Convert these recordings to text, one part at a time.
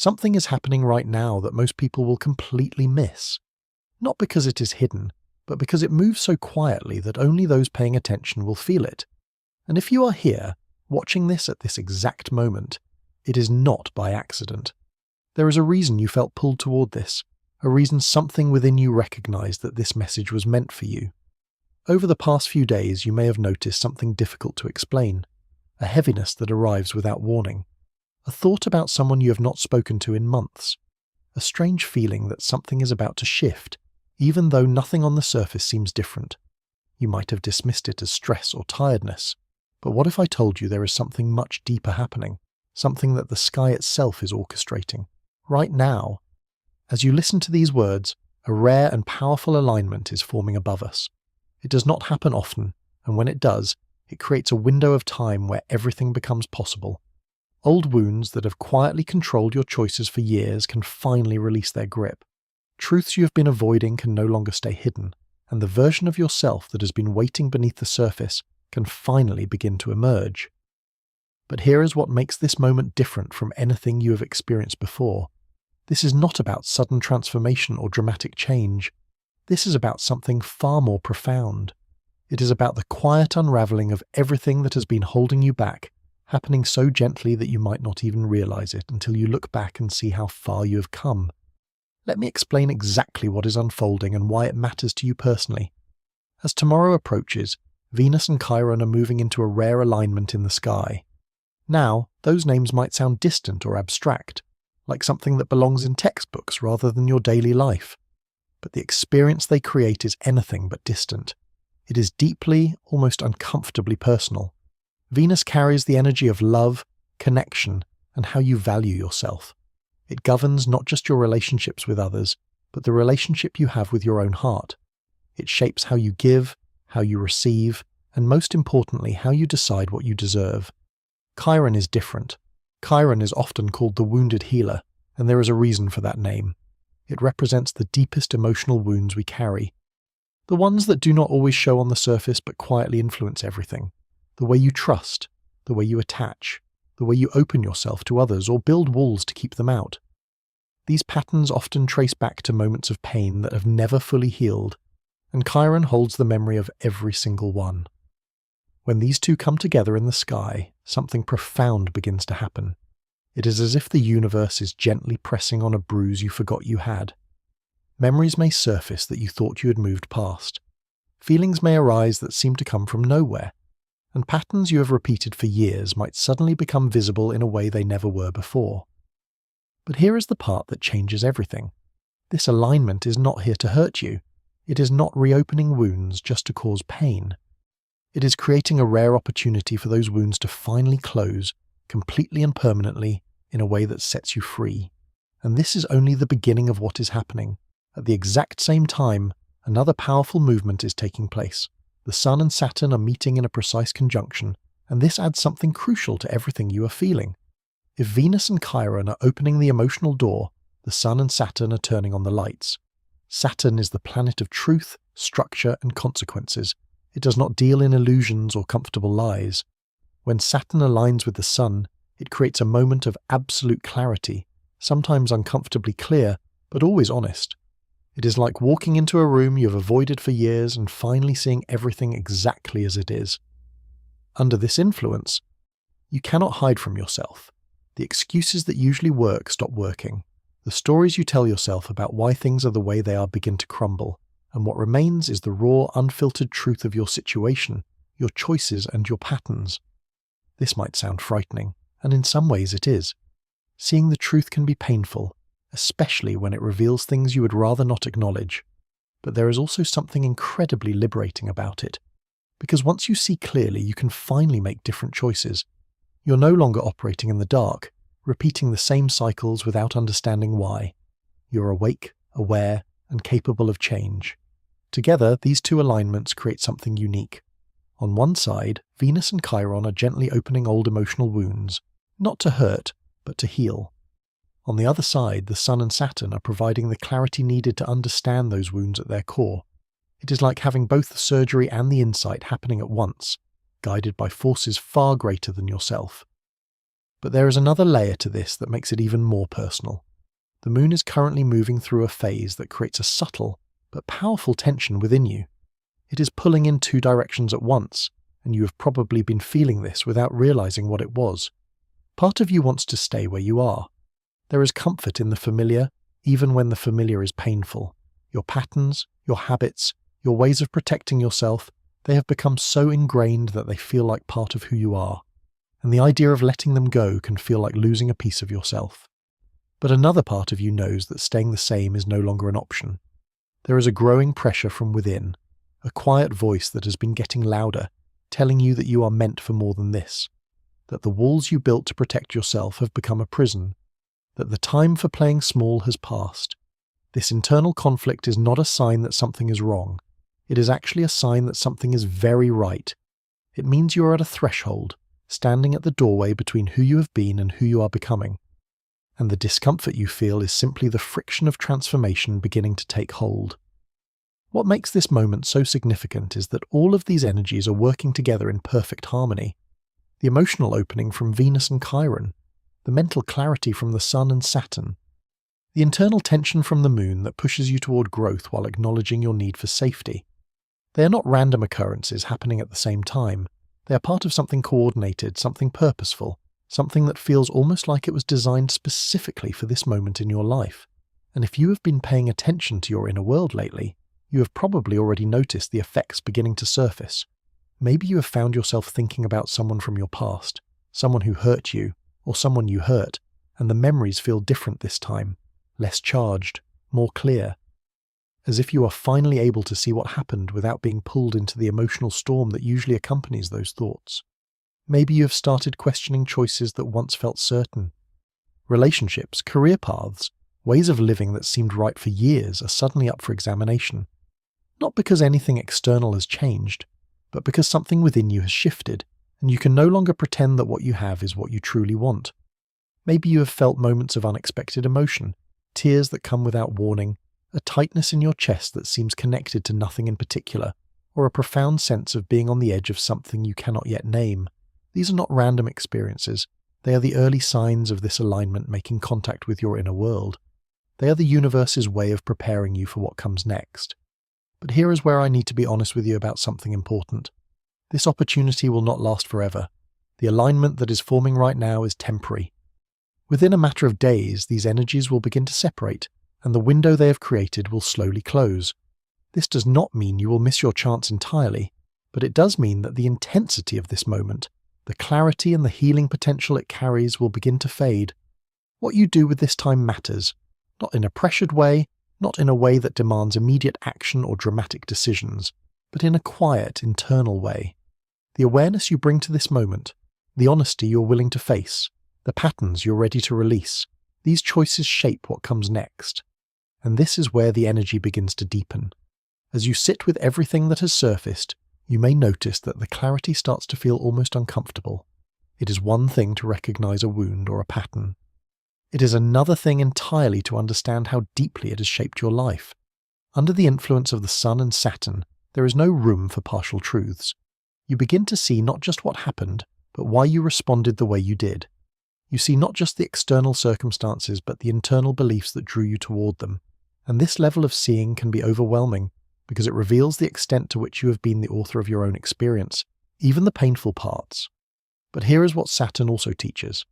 Something is happening right now that most people will completely miss. Not because it is hidden, but because it moves so quietly that only those paying attention will feel it. And if you are here, watching this at this exact moment, it is not by accident. There is a reason you felt pulled toward this, a reason something within you recognized that this message was meant for you. Over the past few days, you may have noticed something difficult to explain, a heaviness that arrives without warning, a thought about someone you have not spoken to in months, a strange feeling that something is about to shift, even though nothing on the surface seems different. You might have dismissed it as stress or tiredness, but what if I told you there is something much deeper happening, something that the sky itself is orchestrating, right now? As you listen to these words, a rare and powerful alignment is forming above us. It does not happen often, and when it does, it creates a window of time where everything becomes possible. Old wounds that have quietly controlled your choices for years can finally release their grip. Truths you have been avoiding can no longer stay hidden, and the version of yourself that has been waiting beneath the surface can finally begin to emerge. But here is what makes this moment different from anything you have experienced before. This is not about sudden transformation or dramatic change. This is about something far more profound. It is about the quiet unraveling of everything that has been holding you back, happening so gently that you might not even realize it until you look back and see how far you have come. Let me explain exactly what is unfolding and why it matters to you personally. As tomorrow approaches, Venus and Chiron are moving into a rare alignment in the sky. Now, those names might sound distant or abstract, like something that belongs in textbooks rather than your daily life. But the experience they create is anything but distant. It is deeply, almost uncomfortably personal. Venus carries the energy of love, connection, and how you value yourself. It governs not just your relationships with others, but the relationship you have with your own heart. It shapes how you give, how you receive, and most importantly, how you decide what you deserve. Chiron is different. Chiron is often called the wounded healer, and there is a reason for that name. It represents the deepest emotional wounds we carry. The ones that do not always show on the surface but quietly influence everything. The way you trust, the way you attach, the way you open yourself to others or build walls to keep them out. These patterns often trace back to moments of pain that have never fully healed, and Chiron holds the memory of every single one. When these two come together in the sky, something profound begins to happen. It is as if the universe is gently pressing on a bruise you forgot you had. Memories may surface that you thought you had moved past. Feelings may arise that seem to come from nowhere, and patterns you have repeated for years might suddenly become visible in a way they never were before. But here is the part that changes everything. This alignment is not here to hurt you. It is not reopening wounds just to cause pain. It is creating a rare opportunity for those wounds to finally close, completely and permanently, in a way that sets you free. And this is only the beginning of what is happening. At the exact same time, another powerful movement is taking place. The Sun and Saturn are meeting in a precise conjunction, and this adds something crucial to everything you are feeling. If Venus and Chiron are opening the emotional door, the Sun and Saturn are turning on the lights. Saturn is the planet of truth, structure, and consequences. It does not deal in illusions or comfortable lies. When Saturn aligns with the Sun, it creates a moment of absolute clarity, sometimes uncomfortably clear, but always honest. It is like walking into a room you have avoided for years and finally seeing everything exactly as it is. Under this influence, you cannot hide from yourself. The excuses that usually work stop working. The stories you tell yourself about why things are the way they are begin to crumble, and what remains is the raw, unfiltered truth of your situation, your choices, and your patterns. This might sound frightening, and in some ways it is. Seeing the truth can be painful, especially when it reveals things you would rather not acknowledge. But there is also something incredibly liberating about it. Because once you see clearly, you can finally make different choices. You're no longer operating in the dark, repeating the same cycles without understanding why. You're awake, aware, and capable of change. Together, these two alignments create something unique. On one side, Venus and Chiron are gently opening old emotional wounds, not to hurt, but to heal. On the other side, the Sun and Saturn are providing the clarity needed to understand those wounds at their core. It is like having both the surgery and the insight happening at once, guided by forces far greater than yourself. But there is another layer to this that makes it even more personal. The moon is currently moving through a phase that creates a subtle but powerful tension within you. It is pulling in two directions at once, and you have probably been feeling this without realizing what it was. Part of you wants to stay where you are. There is comfort in the familiar, even when the familiar is painful. Your patterns, your habits, your ways of protecting yourself, they have become so ingrained that they feel like part of who you are. And the idea of letting them go can feel like losing a piece of yourself. But another part of you knows that staying the same is no longer an option. There is a growing pressure from within, a quiet voice that has been getting louder, telling you that you are meant for more than this, that the walls you built to protect yourself have become a prison, that the time for playing small has passed. This internal conflict is not a sign that something is wrong. It is actually a sign that something is very right. It means you are at a threshold, standing at the doorway between who you have been and who you are becoming. And the discomfort you feel is simply the friction of transformation beginning to take hold. What makes this moment so significant is that all of these energies are working together in perfect harmony. The emotional opening from Venus and Chiron, the mental clarity from the Sun and Saturn, the internal tension from the Moon that pushes you toward growth while acknowledging your need for safety. They are not random occurrences happening at the same time. They are part of something coordinated, something purposeful, something that feels almost like it was designed specifically for this moment in your life. And if you have been paying attention to your inner world lately, you have probably already noticed the effects beginning to surface. Maybe you have found yourself thinking about someone from your past, someone who hurt you, or someone you hurt, and the memories feel different this time, less charged, more clear, as if you are finally able to see what happened without being pulled into the emotional storm that usually accompanies those thoughts. Maybe you have started questioning choices that once felt certain. Relationships, career paths, ways of living that seemed right for years are suddenly up for examination. Not because anything external has changed, but because something within you has shifted, and you can no longer pretend that what you have is what you truly want. Maybe you have felt moments of unexpected emotion, tears that come without warning, a tightness in your chest that seems connected to nothing in particular, or a profound sense of being on the edge of something you cannot yet name. These are not random experiences. They are the early signs of this alignment making contact with your inner world. They are the universe's way of preparing you for what comes next. But here is where I need to be honest with you about something important. This opportunity will not last forever. The alignment that is forming right now is temporary. Within a matter of days, these energies will begin to separate, and the window they have created will slowly close. This does not mean you will miss your chance entirely, but it does mean that the intensity of this moment, the clarity and the healing potential it carries, will begin to fade. What you do with this time matters, not in a pressured way, not in a way that demands immediate action or dramatic decisions, but in a quiet, internal way. The awareness you bring to this moment, the honesty you're willing to face, the patterns you're ready to release, these choices shape what comes next. And this is where the energy begins to deepen. As you sit with everything that has surfaced, you may notice that the clarity starts to feel almost uncomfortable. It is one thing to recognize a wound or a pattern. It is another thing entirely to understand how deeply it has shaped your life. Under the influence of the Sun and Saturn, there is no room for partial truths. You begin to see not just what happened, but why you responded the way you did. You see not just the external circumstances, but the internal beliefs that drew you toward them. And this level of seeing can be overwhelming, because it reveals the extent to which you have been the author of your own experience, even the painful parts. But here is what Saturn also teaches.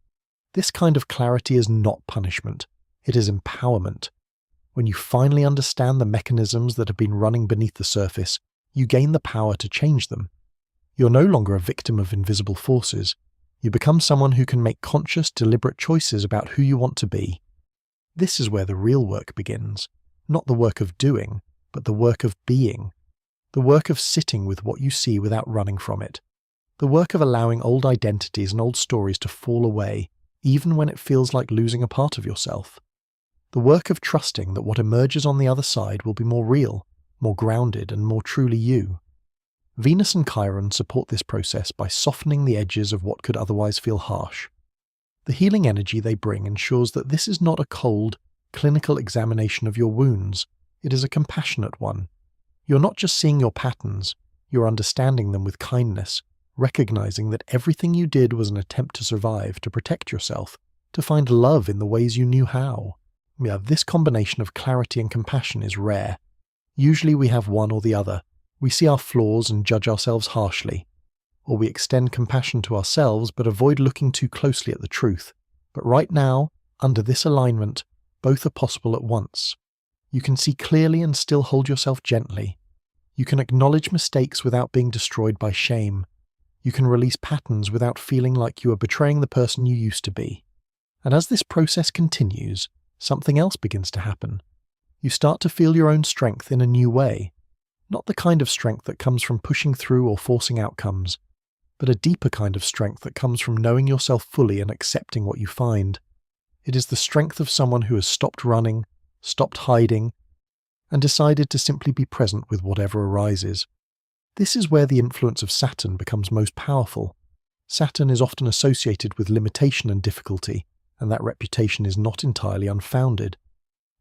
This kind of clarity is not punishment. It is empowerment. When you finally understand the mechanisms that have been running beneath the surface, you gain the power to change them. You're no longer a victim of invisible forces. You become someone who can make conscious, deliberate choices about who you want to be. This is where the real work begins. Not the work of doing, but the work of being. The work of sitting with what you see without running from it. The work of allowing old identities and old stories to fall away, even when it feels like losing a part of yourself. The work of trusting that what emerges on the other side will be more real, more grounded, and more truly you. Venus and Chiron support this process by softening the edges of what could otherwise feel harsh. The healing energy they bring ensures that this is not a cold, clinical examination of your wounds. It is a compassionate one. You're not just seeing your patterns, you're understanding them with kindness, recognizing that everything you did was an attempt to survive, to protect yourself, to find love in the ways you knew how. Yeah, this combination of clarity and compassion is rare. Usually we have one or the other. We see our flaws and judge ourselves harshly. Or we extend compassion to ourselves but avoid looking too closely at the truth. But right now, under this alignment, both are possible at once. You can see clearly and still hold yourself gently. You can acknowledge mistakes without being destroyed by shame. You can release patterns without feeling like you are betraying the person you used to be. And as this process continues, something else begins to happen. You start to feel your own strength in a new way. Not the kind of strength that comes from pushing through or forcing outcomes, but a deeper kind of strength that comes from knowing yourself fully and accepting what you find. It is the strength of someone who has stopped running, stopped hiding, and decided to simply be present with whatever arises. This is where the influence of Saturn becomes most powerful. Saturn is often associated with limitation and difficulty, and that reputation is not entirely unfounded.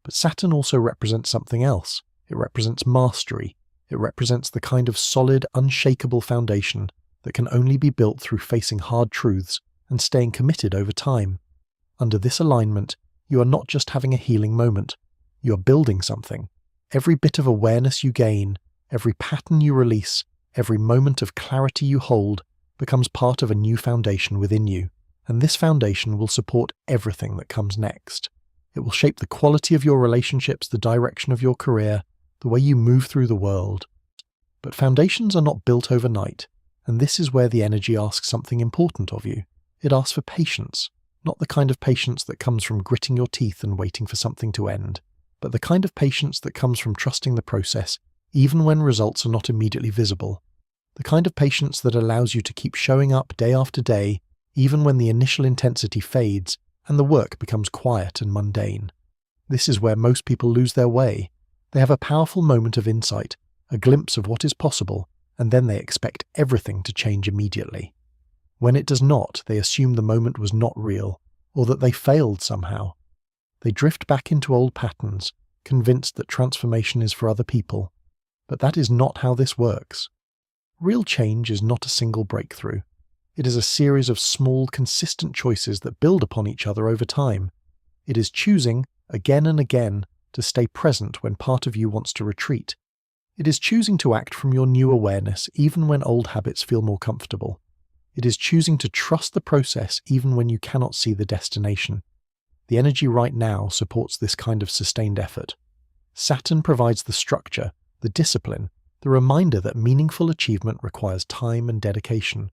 But Saturn also represents something else. It represents mastery. It represents the kind of solid, unshakable foundation that can only be built through facing hard truths and staying committed over time. Under this alignment, you are not just having a healing moment. You are building something. Every bit of awareness you gain, every pattern you release, every moment of clarity you hold becomes part of a new foundation within you, and this foundation will support everything that comes next. It will shape the quality of your relationships, the direction of your career, the way you move through the world. But foundations are not built overnight, and this is where the energy asks something important of you. It asks for patience, not the kind of patience that comes from gritting your teeth and waiting for something to end, but the kind of patience that comes from trusting the process, even when results are not immediately visible. The kind of patience that allows you to keep showing up day after day, even when the initial intensity fades and the work becomes quiet and mundane. This is where most people lose their way. They have a powerful moment of insight, a glimpse of what is possible, and then they expect everything to change immediately. When it does not, they assume the moment was not real, or that they failed somehow. They drift back into old patterns, convinced that transformation is for other people. But that is not how this works. Real change is not a single breakthrough. It is a series of small, consistent choices that build upon each other over time. It is choosing, again and again, to stay present when part of you wants to retreat. It is choosing to act from your new awareness even when old habits feel more comfortable. It is choosing to trust the process even when you cannot see the destination. The energy right now supports this kind of sustained effort. Saturn provides the structure, the discipline, the reminder that meaningful achievement requires time and dedication.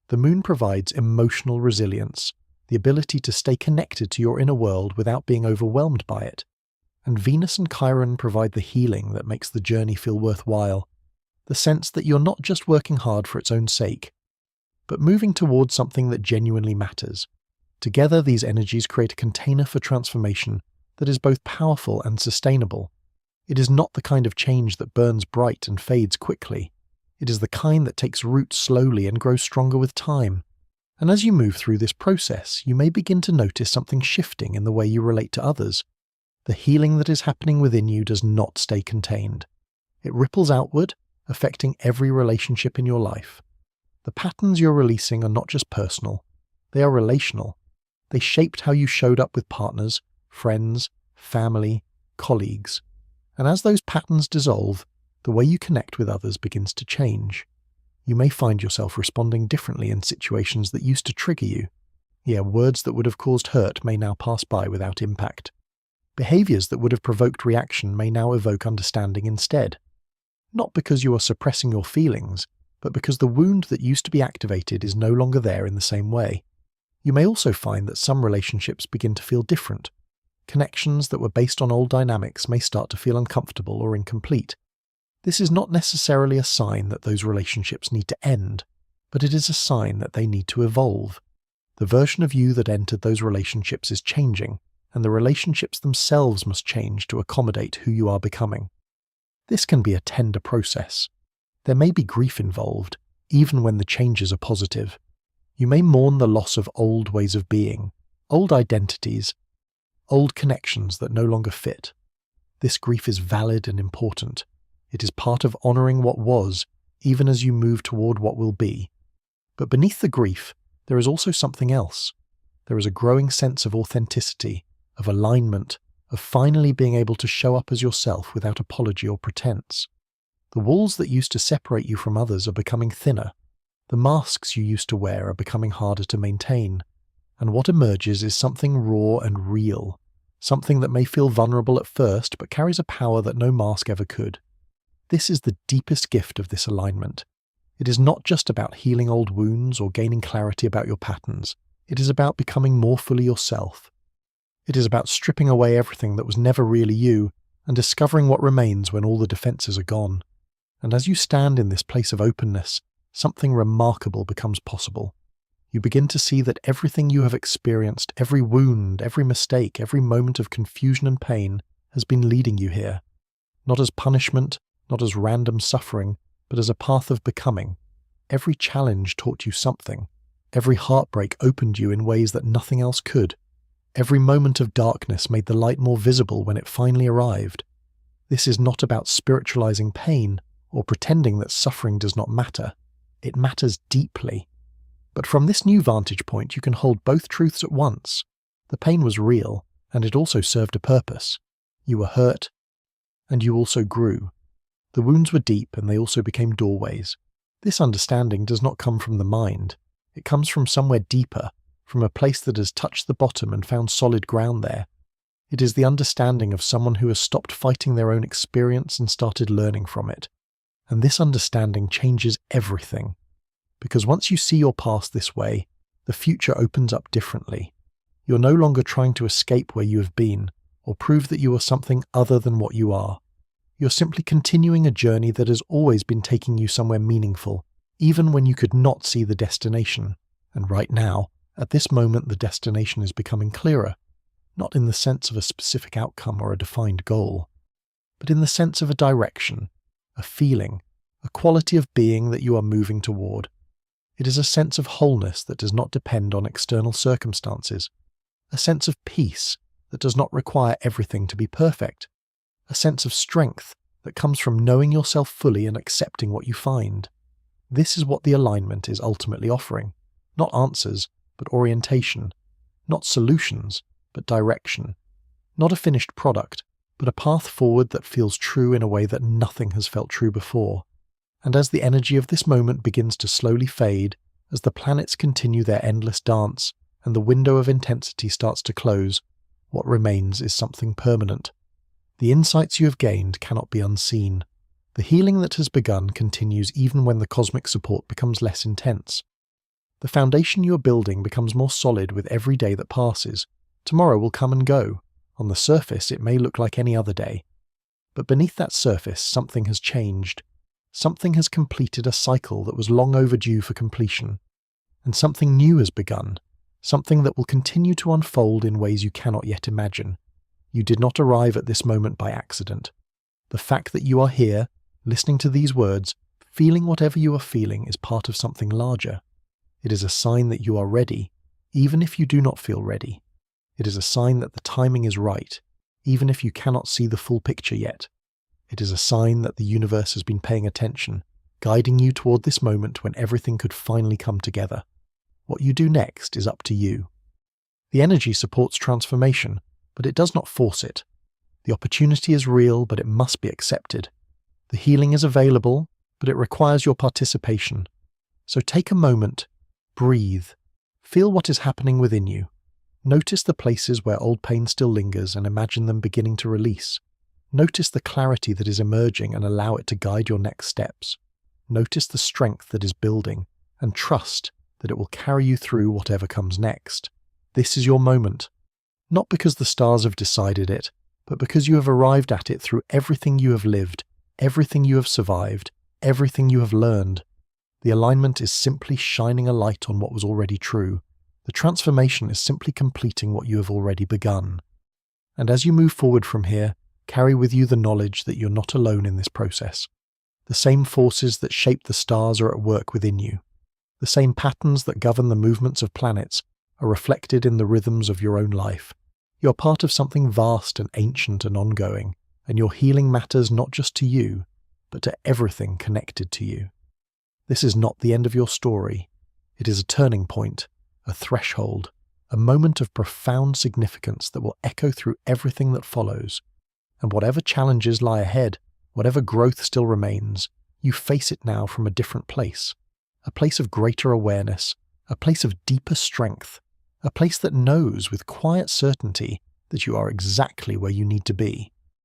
The moon provides emotional resilience, the ability to stay connected to your inner world without being overwhelmed by it. And Venus and Chiron provide the healing that makes the journey feel worthwhile, the sense that you're not just working hard for its own sake, but moving towards something that genuinely matters. Together, these energies create a container for transformation that is both powerful and sustainable. It is not the kind of change that burns bright and fades quickly. It is the kind that takes root slowly and grows stronger with time. And as you move through this process, you may begin to notice something shifting in the way you relate to others. The healing that is happening within you does not stay contained. It ripples outward, affecting every relationship in your life. The patterns you're releasing are not just personal, they are relational. They shaped how you showed up with partners, friends, family, colleagues. And as those patterns dissolve, the way you connect with others begins to change. You may find yourself responding differently in situations that used to trigger you. Yeah, words that would have caused hurt may now pass by without impact. Behaviors that would have provoked reaction may now evoke understanding instead. Not because you are suppressing your feelings, but because the wound that used to be activated is no longer there in the same way. You may also find that some relationships begin to feel different. Connections that were based on old dynamics may start to feel uncomfortable or incomplete. This is not necessarily a sign that those relationships need to end, but it is a sign that they need to evolve. The version of you that entered those relationships is changing, and the relationships themselves must change to accommodate who you are becoming. This can be a tender process. There may be grief involved, even when the changes are positive. You may mourn the loss of old ways of being, old identities, old connections that no longer fit. This grief is valid and important. It is part of honoring what was, even as you move toward what will be. But beneath the grief, there is also something else. There is a growing sense of authenticity, of alignment, of finally being able to show up as yourself without apology or pretense. The walls that used to separate you from others are becoming thinner. The masks you used to wear are becoming harder to maintain. And what emerges is something raw and real, something that may feel vulnerable at first but carries a power that no mask ever could. This is the deepest gift of this alignment. It is not just about healing old wounds or gaining clarity about your patterns. It is about becoming more fully yourself. It is about stripping away everything that was never really you and discovering what remains when all the defenses are gone. And as you stand in this place of openness, something remarkable becomes possible. You begin to see that everything you have experienced, every wound, every mistake, every moment of confusion and pain, has been leading you here. Not as punishment, not as random suffering, but as a path of becoming. Every challenge taught you something. Every heartbreak opened you in ways that nothing else could. Every moment of darkness made the light more visible when it finally arrived. This is not about spiritualizing pain or pretending that suffering does not matter. It matters deeply. But from this new vantage point, you can hold both truths at once. The pain was real, and it also served a purpose. You were hurt, and you also grew. The wounds were deep, and they also became doorways. This understanding does not come from the mind. It comes from somewhere deeper, from a place that has touched the bottom and found solid ground there. It is the understanding of someone who has stopped fighting their own experience and started learning from it. And this understanding changes everything. Because once you see your past this way, the future opens up differently. You're no longer trying to escape where you have been, or prove that you are something other than what you are. You're simply continuing a journey that has always been taking you somewhere meaningful, even when you could not see the destination. And right now, at this moment, the destination is becoming clearer, not in the sense of a specific outcome or a defined goal, but in the sense of a direction, a feeling, a quality of being that you are moving toward. It is a sense of wholeness that does not depend on external circumstances, a sense of peace that does not require everything to be perfect, a sense of strength that comes from knowing yourself fully and accepting what you find. This is what the alignment is ultimately offering. Not answers, but orientation. Not solutions, but direction. Not a finished product, but a path forward that feels true in a way that nothing has felt true before. And as the energy of this moment begins to slowly fade, as the planets continue their endless dance, and the window of intensity starts to close, what remains is something permanent. The insights you have gained cannot be unseen. The healing that has begun continues even when the cosmic support becomes less intense. The foundation you are building becomes more solid with every day that passes. Tomorrow will come and go. On the surface, it may look like any other day. But beneath that surface, something has changed. Something has completed a cycle that was long overdue for completion. And something new has begun. Something that will continue to unfold in ways you cannot yet imagine. You did not arrive at this moment by accident. The fact that you are here, listening to these words, feeling whatever you are feeling, is part of something larger. It is a sign that you are ready, even if you do not feel ready. It is a sign that the timing is right, even if you cannot see the full picture yet. It is a sign that the universe has been paying attention, guiding you toward this moment when everything could finally come together. What you do next is up to you. The energy supports transformation, but it does not force it. The opportunity is real, but it must be accepted. The healing is available, but it requires your participation. So take a moment, breathe, feel what is happening within you. Notice the places where old pain still lingers and imagine them beginning to release. Notice the clarity that is emerging and allow it to guide your next steps. Notice the strength that is building and trust that it will carry you through whatever comes next. This is your moment. Not because the stars have decided it, but because you have arrived at it through everything you have lived, everything you have survived, everything you have learned. The alignment is simply shining a light on what was already true. The transformation is simply completing what you have already begun. And as you move forward from here, carry with you the knowledge that you're not alone in this process. The same forces that shape the stars are at work within you. The same patterns that govern the movements of planets are reflected in the rhythms of your own life. You're part of something vast and ancient and ongoing, and your healing matters not just to you, but to everything connected to you. This is not the end of your story. It is a turning point, a threshold, a moment of profound significance that will echo through everything that follows. And whatever challenges lie ahead, whatever growth still remains, you face it now from a different place. A place of greater awareness, a place of deeper strength, a place that knows with quiet certainty that you are exactly where you need to be.